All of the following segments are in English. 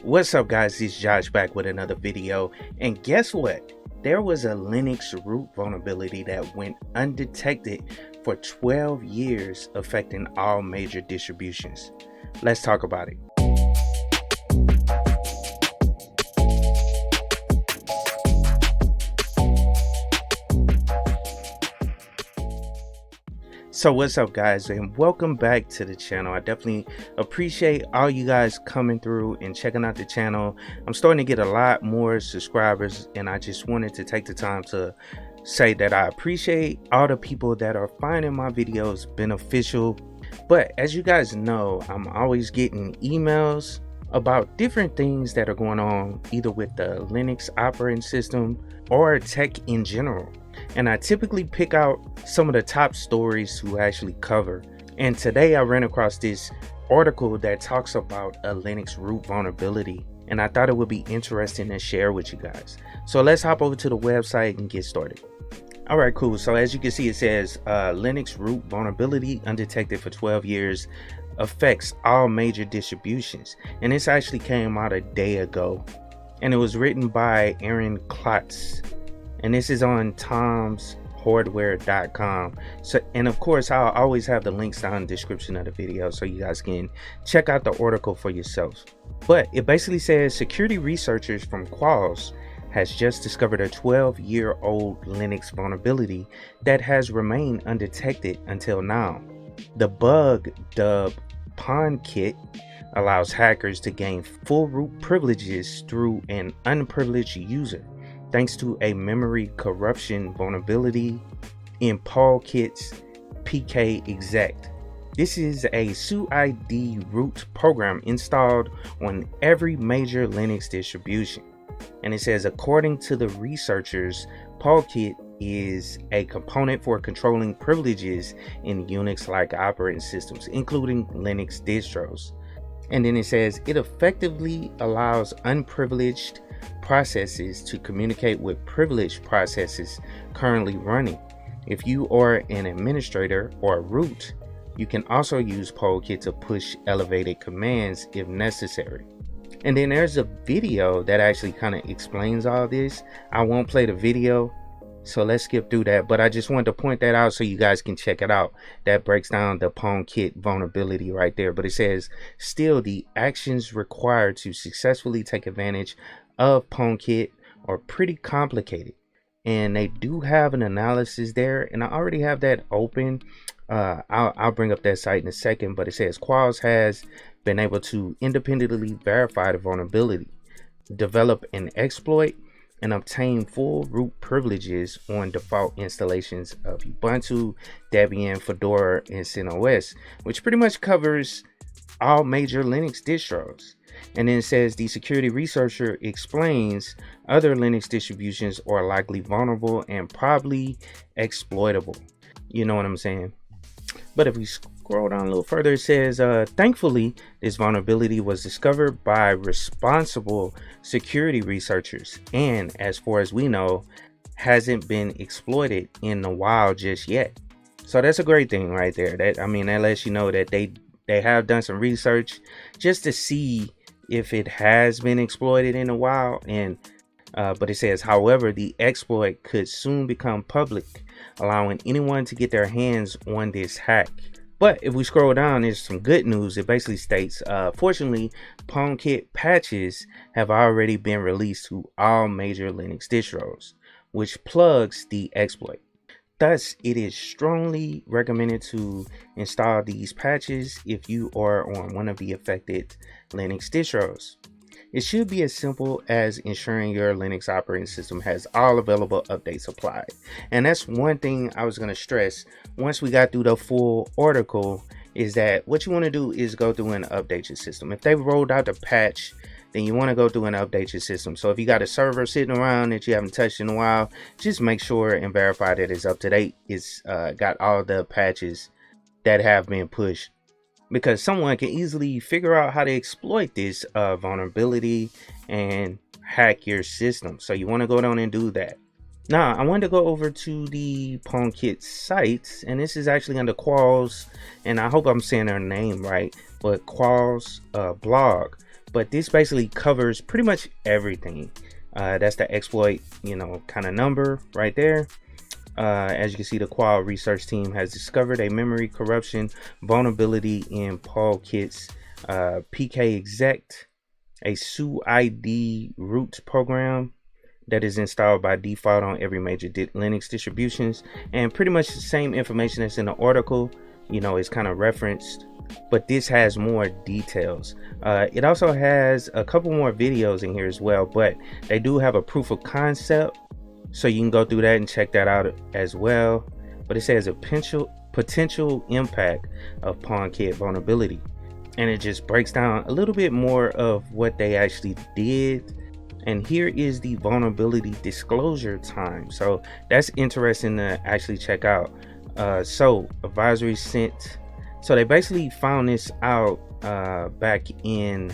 What's up guys, it's Josh back with another video, and guess what? There was a Linux root vulnerability that went undetected for 12 years, affecting all major distributions. Let's talk about it. So what's up guys, and welcome back to the channel. I definitely appreciate all you guys coming through and checking out the channel. I'm starting to get a lot more subscribers, and I just wanted to take the time to say that I appreciate all the people that are finding my videos beneficial. But as you guys know, I'm always getting emails about different things that are going on either with the Linux operating system or tech in general. And I typically pick out some of the top stories to actually cover. And today I ran across this article that talks about a Linux root vulnerability, and I thought it would be interesting to share with you guys. So let's hop over to the website and get started. All right, cool. So as you can see, it says Linux root vulnerability undetected for 12 years affects all major distributions. And this actually came out a day ago, and it was written by Aaron Klotz. And this is on tomshardware.com. So, and of course, I'll always have the links down in the description of the video so you guys can check out the article for yourselves. But it basically says security researchers from Qualys has just discovered a 12-year-old Linux vulnerability that has remained undetected until now. The bug, dubbed Pwnkit, allows hackers to gain full root privileges through an unprivileged user, thanks to a memory corruption vulnerability in Pwnkit's Pwnkit. This is a suid root program installed on every major Linux distribution. And it says, according to the researchers, Pwnkit is a component for controlling privileges in Unix-like operating systems, including Linux distros. And then it says it effectively allows unprivileged processes to communicate with privileged processes currently running. If you are an administrator or root, you can also use Pwnkit to push elevated commands if necessary. And then there's a video that actually kind of explains all this. I won't play the video, so let's skip through that, but I just wanted to point that out so you guys can check it out. That breaks down the Pwnkit vulnerability right there. But it says, still, the actions required to successfully take advantage of Pwnkit are pretty complicated, and they do have an analysis there, and I already have that open. I'll bring up that site in a second, but it says Qualys has been able to independently verify the vulnerability, develop an exploit, and obtain full root privileges on default installations of Ubuntu, Debian, Fedora, and CentOS, which pretty much covers all major Linux distros. And then it says the security researcher explains other Linux distributions are likely vulnerable and probably exploitable. You know what I'm saying? But if we scroll down a little further, it says, thankfully, this vulnerability was discovered by responsible security researchers, and as far as we know, hasn't been exploited in the wild just yet. So that's a great thing right there. That lets you know that they have done some research just to see if it has been exploited in the wild. And but it says, however, the exploit could soon become public, allowing anyone to get their hands on this hack. But if we scroll down, there's some good news. It basically states, fortunately, Pwnkit patches have already been released to all major Linux distros, which plugs the exploit. Thus, it is strongly recommended to install these patches if you are on one of the affected Linux distros. It should be as simple as ensuring your Linux operating system has all available updates applied. And that's one thing I was going to stress once we got through the full article, is that what you want to do is go through and update your system. If they've rolled out the patch, then you want to go through and update your system. So if you got a server sitting around that you haven't touched in a while, just make sure and verify that it's up to date. It's got all the patches that have been pushed, because someone can easily figure out how to exploit this vulnerability and hack your system. So you want to go down and do that. Now, I wanted to go over to the Pwnkit site, and this is actually under Qualys, and I hope I'm saying their name right, but Qualys blog. but this basically covers pretty much everything. That's the exploit, kind of number right there. As you can see, the Qual research team has discovered a memory corruption vulnerability in Pwnkit's PK-exec, a SUID root program that is installed by default on every major Linux distributions, and pretty much the same information that's in the article, is kind of referenced, but this has more details. It also has a couple more videos in here as well, but they do have a proof of concept, so you can go through that and check that out as well. But it says a potential impact of Pwnkit vulnerability, and it just breaks down a little bit more of what they actually did. And here is the vulnerability disclosure time, so that's interesting to actually check out. So advisory sent, so they basically found this out back in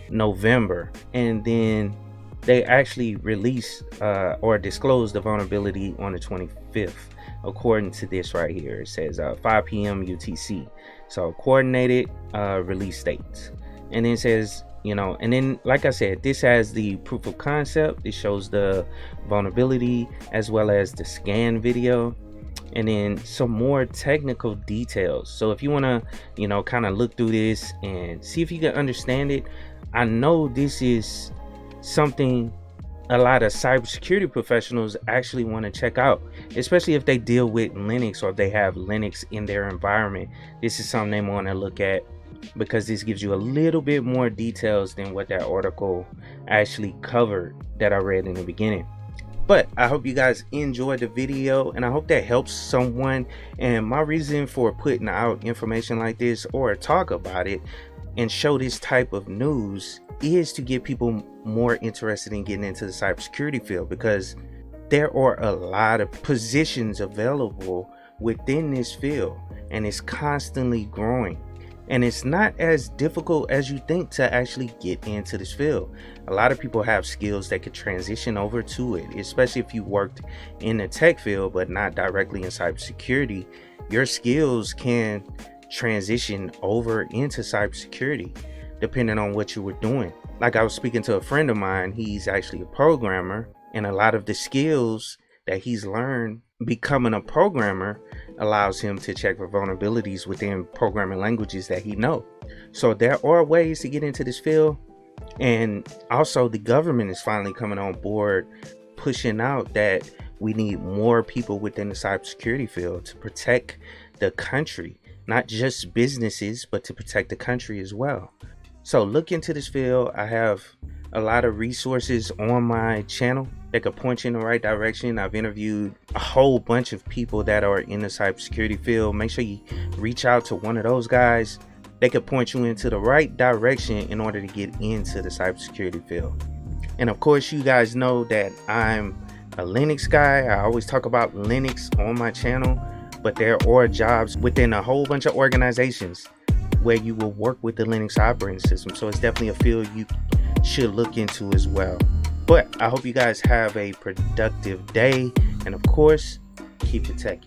November, and then they actually released or disclosed the vulnerability on the 25th, according to this right here. It says 5 p.m. UTC, so coordinated release dates. And then it says, and then like I said, this has the proof of concept. It shows the vulnerability as well as the scan video, and then some more technical details. So if you want to kind of look through this and see if you can understand it, I know this is something a lot of cybersecurity professionals actually want to check out, especially if they deal with Linux or if they have Linux in their environment. This is something they want to look at, because this gives you a little bit more details than what that article actually covered that I read in the beginning. But I hope you guys enjoyed the video, and I hope that helps someone. And my reason for putting out information like this or talk about it and show this type of news is to get people more interested in getting into the cybersecurity field, because there are a lot of positions available within this field, and it's constantly growing. And it's not as difficult as you think to actually get into this field. A lot of people have skills that could transition over to it, especially if you worked in the tech field but not directly in cybersecurity. Your skills can transition over into cybersecurity depending on what you were doing. Like, I was speaking to a friend of mine, he's actually a programmer, and a lot of the skills that he's learned becoming a programmer allows him to check for vulnerabilities within programming languages that he knows. So there are ways to get into this field, and also the government is finally coming on board, pushing out that we need more people within the cybersecurity field to protect the country, not just businesses, but to protect the country as well. So look into this field. I have a lot of resources on my channel that could point you in the right direction. I've interviewed a whole bunch of people that are in the cybersecurity field. Make sure you reach out to one of those guys. They could point you into the right direction in order to get into the cybersecurity field. And of course, you guys know that I'm a Linux guy. I always talk about Linux on my channel, but there are jobs within a whole bunch of organizations where you will work with the Linux operating system. So it's definitely a field you should look into as well. But I hope you guys have a productive day, and of course, keep it techie.